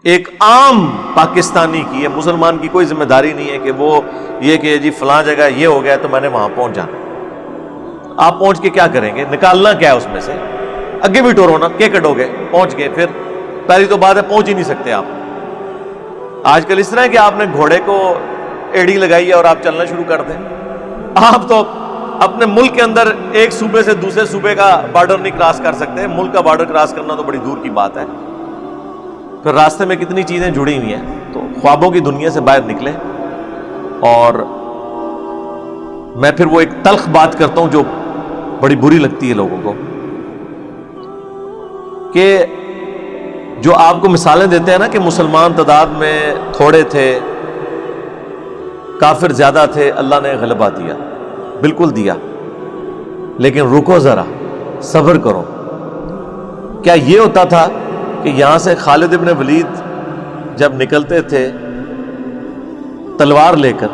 ایک عام پاکستانی کی، مسلمان کی کوئی ذمہ داری نہیں ہے کہ وہ یہ کہ جی فلاں جگہ یہ ہو گیا تو میں نے وہاں پہنچ جانا. آپ پہنچ کے کیا کریں گے؟ نکالنا کیا ہے اس میں سے؟ اگے بھی ٹورو نا، کیا کٹو گے؟ پہنچ گئے، پھر پہلی تو بات ہے پہنچ ہی نہیں سکتے آپ. آج کل اس طرح ہے کہ آپ نے گھوڑے کو ایڑی لگائی ہے اور آپ چلنا شروع کر دیں. آپ تو اپنے ملک کے اندر ایک صوبے سے دوسرے صوبے کا بارڈر نہیں کراس کر سکتے. ملک کا بارڈر کراس کرنا تو بڑی دور کی بات ہے. پھر راستے میں کتنی چیزیں جڑی ہوئی ہیں. تو خوابوں کی دنیا سے باہر نکلیں. اور میں پھر وہ ایک تلخ بات کرتا ہوں جو بڑی بری لگتی ہے لوگوں کو، کہ جو آپ کو مثالیں دیتے ہیں نا کہ مسلمان تعداد میں تھوڑے تھے، کافر زیادہ تھے، اللہ نے غلبہ دیا. بالکل دیا، لیکن رکو ذرا، صبر کرو. کیا یہ ہوتا تھا کہ یہاں سے خالد ابن ولید جب نکلتے تھے تلوار لے کر،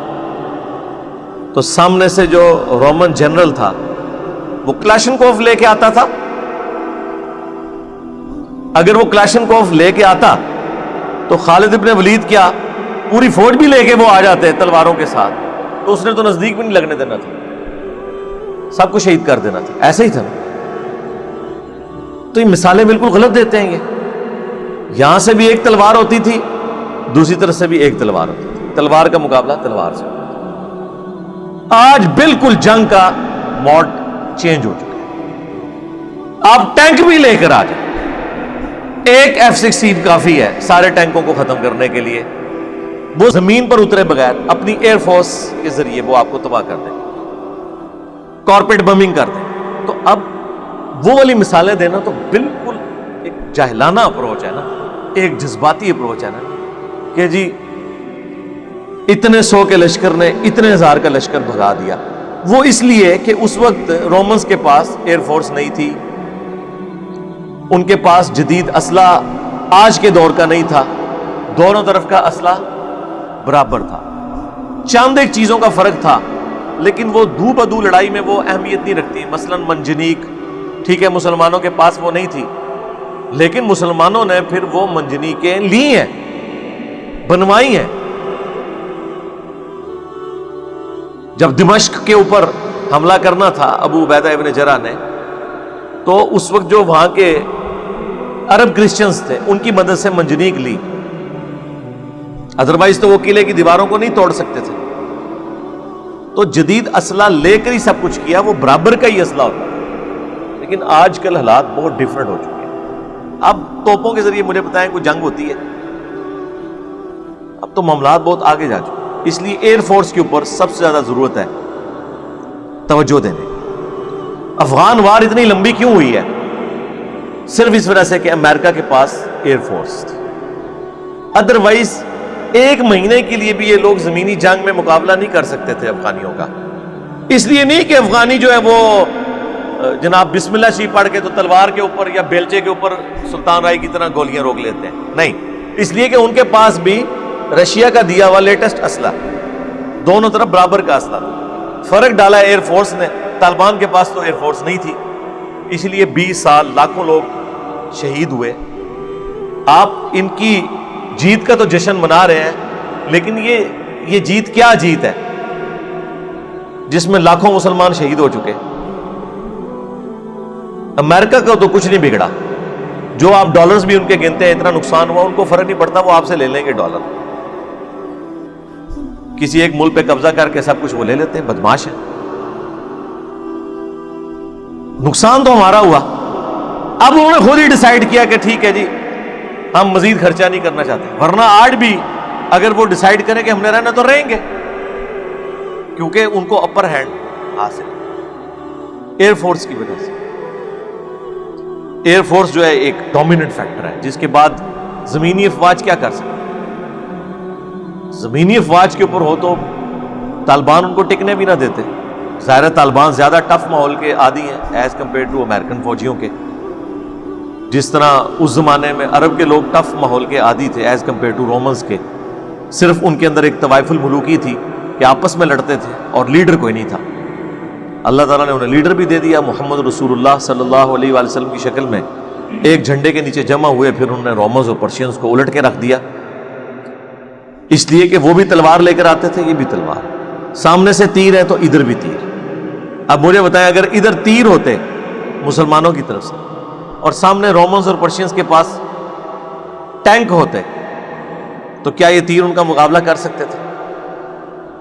تو سامنے سے جو رومن جنرل تھا وہ کلاشنکوف لے کے آتا تھا؟ اگر وہ کلاشنکوف لے کے آتا تو خالد ابن ولید کیا پوری فوج بھی لے کے وہ آ جاتے تلواروں کے ساتھ، تو اس نے تو نزدیک بھی نہیں لگنے دینا تھا، سب کو شہید کر دینا تھا. ایسے ہی تھا. تو یہ مثالیں بالکل غلط دیتے ہیں. یہ یہاں سے بھی ایک تلوار ہوتی تھی، دوسری طرف سے بھی ایک تلوار ہوتی تھی. تلوار کا مقابلہ تلوار سے. آج بالکل جنگ کا موڈ چینج ہو چکا ہے. آپ ٹینک بھی لے کر آ جائیں، ایک F-16 کافی ہے سارے ٹینکوں کو ختم کرنے کے لیے. وہ زمین پر اترے بغیر اپنی ایئر فورس کے ذریعے وہ آپ کو تباہ کر دیں، کارپیٹ بمنگ کر دیں. تو اب وہ والی مثالیں دینا تو بالکل ایک جاہلانہ اپروچ ہے نا، ایک جذباتی اپروچ ہے نا، کہ جی اتنے 100 کے لشکر نے اتنے 1000 کا لشکر بھگا دیا. وہ اس لیے کہ اس وقت رومنز کے پاس ایئر فورس نہیں تھی، ان کے پاس جدید اسلحہ آج کے دور کا نہیں تھا، دونوں طرف کا اسلحہ برابر تھا، چاند ایک چیزوں کا فرق تھا، لیکن وہ دو بدو لڑائی میں وہ اہمیت نہیں رکھتی. مثلا منجنیق، ٹھیک ہے مسلمانوں کے پاس وہ نہیں تھی، لیکن مسلمانوں نے پھر وہ منجنیقیں لی ہیں، بنوائی ہیں. جب دمشق کے اوپر حملہ کرنا تھا ابو عبیدہ ابن جرح نے، تو اس وقت جو وہاں کے عرب کرسچنز تھے ان کی مدد سے منجنیق لی، ادروائز تو وہ قلعے کی دیواروں کو نہیں توڑ سکتے تھے. تو جدید اسلحہ لے کر ہی سب کچھ کیا، وہ برابر کا ہی اسلحہ ہوتا. لیکن آج کل حالات بہت ڈیفرنٹ ہو چکے ہیں. اب توپوں کے ذریعے مجھے بتائیں کوئی جنگ ہوتی ہے؟ اب تو معاملات بہت آگے جا چکے. اس لیے ایئر فورس کے اوپر سب سے زیادہ ضرورت ہے توجہ دینے. افغان وار اتنی لمبی کیوں ہوئی ہے؟ صرف اس وجہ سے کہ امریکہ کے پاس ایئر فورس تھی. ادروائز ایک مہینے کے لیے بھی یہ لوگ زمینی جنگ میں مقابلہ نہیں کر سکتے تھے افغانیوں کا. اس لیے نہیں کہ افغانی جو ہے وہ جناب بسم اللہ شریف پڑھ کے تو تلوار کے اوپر یا بیلچے کے اوپر سلطان رائے کی طرح گولیاں روک لیتے ہیں، نہیں. اس لیے کہ ان کے پاس بھی رشیا کا دیا ہوا لیٹسٹ اسلحہ، دونوں طرف برابر کا اسلحہ. فرق ڈالا ایئر فورس نے. طالبان کے پاس تو ایئر فورس نہیں تھی، اس لیے 20 سال لاکھوں لوگ شہید ہوئے. آپ ان کی جیت کا تو جشن منا رہے ہیں، لیکن یہ جیت کیا جیت ہے جس میں لاکھوں مسلمان شہید ہو چکے. امریکہ کا تو کچھ نہیں بگڑا. جو آپ ڈالرز بھی ان کے گنتے ہیں اتنا نقصان ہوا، ان کو فرق نہیں پڑتا، وہ آپ سے لے لیں گے ڈالر. کسی ایک ملک پہ قبضہ کر کے سب کچھ وہ لے لیتے ہیں. بدماش ہے. نقصان تو ہمارا ہوا. اب انہوں نے خود ہی ڈیسائیڈ کیا کہ ٹھیک ہے جی ہم مزید خرچہ نہیں کرنا چاہتے، ورنہ آج بھی اگر وہ ڈیسائیڈ کریں کہ ہم نے رہنا تو رہیں گے، کیونکہ ان کو اپر ہینڈ حاصل ایئر فورس کی وجہ سے. ایئر فورس جو ہے ایک ڈومیننٹ فیکٹر ہے، جس کے بعد زمینی افواج کیا کر سکتے. زمینی افواج کے اوپر ہو تو طالبان ان کو ٹکنے بھی نہ دیتے. ظاہر ہے طالبان زیادہ ٹف ماحول کے عادی ہیں ایز کمپیئر ٹو امریکن فوجیوں کے. جس طرح اس زمانے میں عرب کے لوگ ٹف ماحول کے عادی تھے ایز کمپیئر ٹو رومنز کے. صرف ان کے اندر ایک طوائف الملوکی تھی کہ آپس میں لڑتے تھے اور لیڈر کوئی نہیں تھا. اللہ تعالیٰ نے انہیں لیڈر بھی دے دیا محمد رسول اللہ صلی اللہ علیہ وآلہ وسلم کی شکل میں. ایک جھنڈے کے نیچے جمع ہوئے، پھر انہوں نے رومنز اور پرشینز کو الٹ کے رکھ دیا، اس لیے کہ وہ بھی تلوار لے کر آتے تھے، یہ بھی تلوار، سامنے سے تیر ہے تو ادھر بھی تیر۔ اب مجھے بتائیں اگر ادھر تیر ہوتے مسلمانوں کی طرف سے اور سامنے رومنز اور پرشینز کے پاس ٹینک ہوتے تو کیا یہ تیر ان کا مقابلہ کر سکتے تھے؟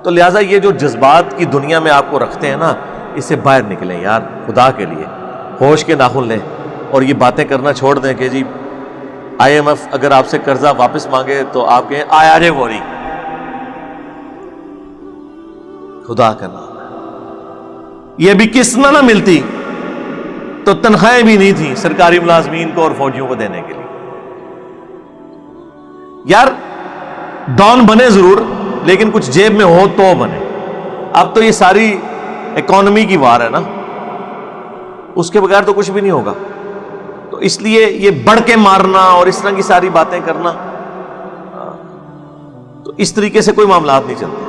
تو لہٰذا یہ جو جذبات کی دنیا میں آپ کو رکھتے ہیں نا، اس سے باہر نکلیں یار، خدا کے لیے ہوش کے ناخن لیں اور یہ باتیں کرنا چھوڑ دیں کہ جی IMF اگر آپ سے قرضہ واپس مانگے تو آپ کہیں آیا رے گوری، خدا کا نام، یہ بھی قسط نہ ملتی تو تنخواہیں بھی نہیں تھیں سرکاری ملازمین کو اور فوجیوں کو دینے کے لیے۔ یار ڈان بنے ضرور، لیکن کچھ جیب میں ہو تو بنے۔ اب تو یہ ساری اکانومی کی وار ہے نا، اس کے بغیر تو کچھ بھی نہیں ہوگا۔ تو اس لیے یہ بڑھ کے مارنا اور اس طرح کی ساری باتیں کرنا، تو اس طریقے سے کوئی معاملات نہیں چلتے۔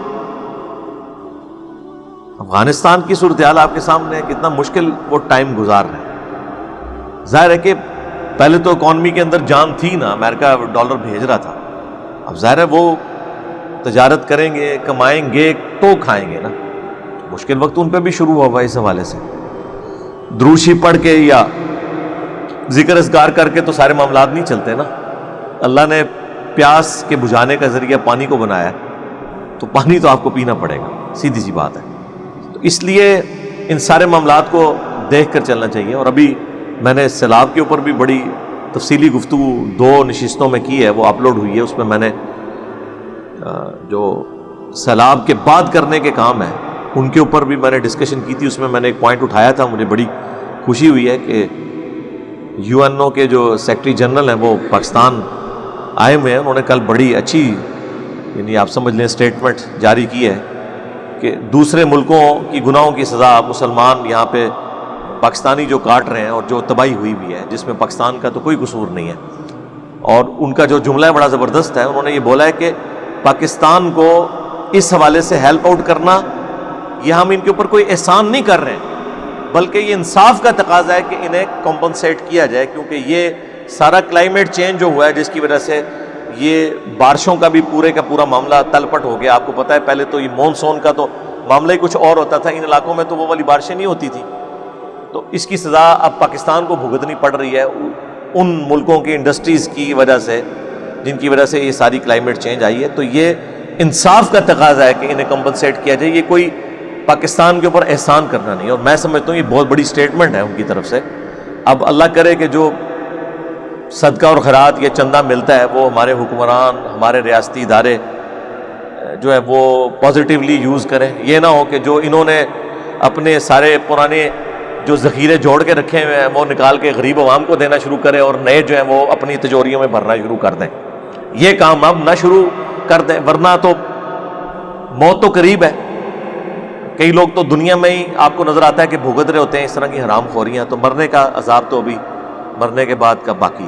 افغانستان کی صورتحال آپ کے سامنے ہے، کتنا مشکل وہ ٹائم گزار رہے ہیں۔ ظاہر ہے کہ پہلے تو اکانومی کے اندر جان تھی نا، امریکہ ڈالر بھیج رہا تھا، اب ظاہر ہے وہ تجارت کریں گے، کمائیں گے تو کھائیں گے نا۔ مشکل وقت ان پہ بھی شروع ہوا اس حوالے سے، دروشی پڑھ کے یا ذکر اذکار کر کے تو سارے معاملات نہیں چلتے نا۔ اللہ نے پیاس کے بجھانے کا ذریعہ پانی کو بنایا ہے تو پانی تو آپ کو پینا پڑے گا، سیدھی سی بات ہے۔ تو اس لیے ان سارے معاملات کو دیکھ کر چلنا چاہیے۔ اور ابھی میں نے سیلاب کے اوپر بھی بڑی تفصیلی گفتگو 2 نشستوں میں کی ہے، وہ اپلوڈ ہوئی ہے، اس میں میں نے جو سیلاب کے بعد کرنے کے کام ہیں ان کے اوپر بھی میں نے ڈسکشن کی تھی۔ اس میں نے ایک پوائنٹ اٹھایا تھا، مجھے بڑی خوشی ہوئی ہے کہ UNO کے جو سیکرٹری جنرل ہیں وہ پاکستان آئے ہوئے ہیں، انہوں نے کل بڑی اچھی، یعنی آپ سمجھ لیں اسٹیٹمنٹ جاری کی ہے کہ دوسرے ملکوں کی گناہوں کی سزا مسلمان یہاں پہ پاکستانی جو کاٹ رہے ہیں اور جو تباہی ہوئی بھی ہے، جس میں پاکستان کا تو کوئی قصور نہیں ہے۔ اور ان کا جو جملہ ہے بڑا زبردست ہے، انہوں نے یہ بولا ہے کہ پاکستان کو اس حوالے سے ہیلپ آؤٹ کرنا، یہ ہم ان کے اوپر کوئی احسان نہیں کر رہے ہیں، بلکہ یہ انصاف کا تقاضا ہے کہ انہیں کمپنسیٹ کیا جائے، کیونکہ یہ سارا کلائمیٹ چینج جو ہوا ہے جس کی وجہ سے یہ بارشوں کا بھی پورے کا پورا معاملہ تلپٹ ہو گیا۔ آپ کو پتہ ہے پہلے تو یہ مونسون کا تو معاملہ ہی کچھ اور ہوتا تھا، ان علاقوں میں تو وہ والی بارشیں نہیں ہوتی تھی، تو اس کی سزا اب پاکستان کو بھگتنی پڑ رہی ہے ان ملکوں کی انڈسٹریز کی وجہ سے جن کی وجہ سے یہ ساری کلائمیٹ چینج آئی ہے۔ تو یہ انصاف کا تقاضا ہے کہ انہیں کمپنسیٹ کیا جائے، یہ کوئی پاکستان کے اوپر احسان کرنا نہیں۔ اور میں سمجھتا ہوں یہ بہت بڑی سٹیٹمنٹ ہے ان کی طرف سے۔ اب اللہ کرے کہ جو صدقہ اور خیرات یا چندہ ملتا ہے وہ ہمارے حکمران، ہمارے ریاستی ادارے جو ہے وہ پازیٹیولی یوز کریں، یہ نہ ہو کہ جو انہوں نے اپنے سارے پرانے جو ذخیرے جوڑ کے رکھے ہوئے ہیں وہ نکال کے غریب عوام کو دینا شروع کرے اور نئے جو ہیں وہ اپنی تجوریوں میں بھرنا شروع کر دیں۔ یہ کام اب نہ شروع کر دیں، ورنہ تو موت تو قریب ہے۔ کئی لوگ تو دنیا میں ہی آپ کو نظر آتا ہے کہ بھگت رہے ہوتے ہیں اس طرح کی حرام خوریاں، تو مرنے کا عذاب تو ابھی مرنے کے بعد کا باقی ہے۔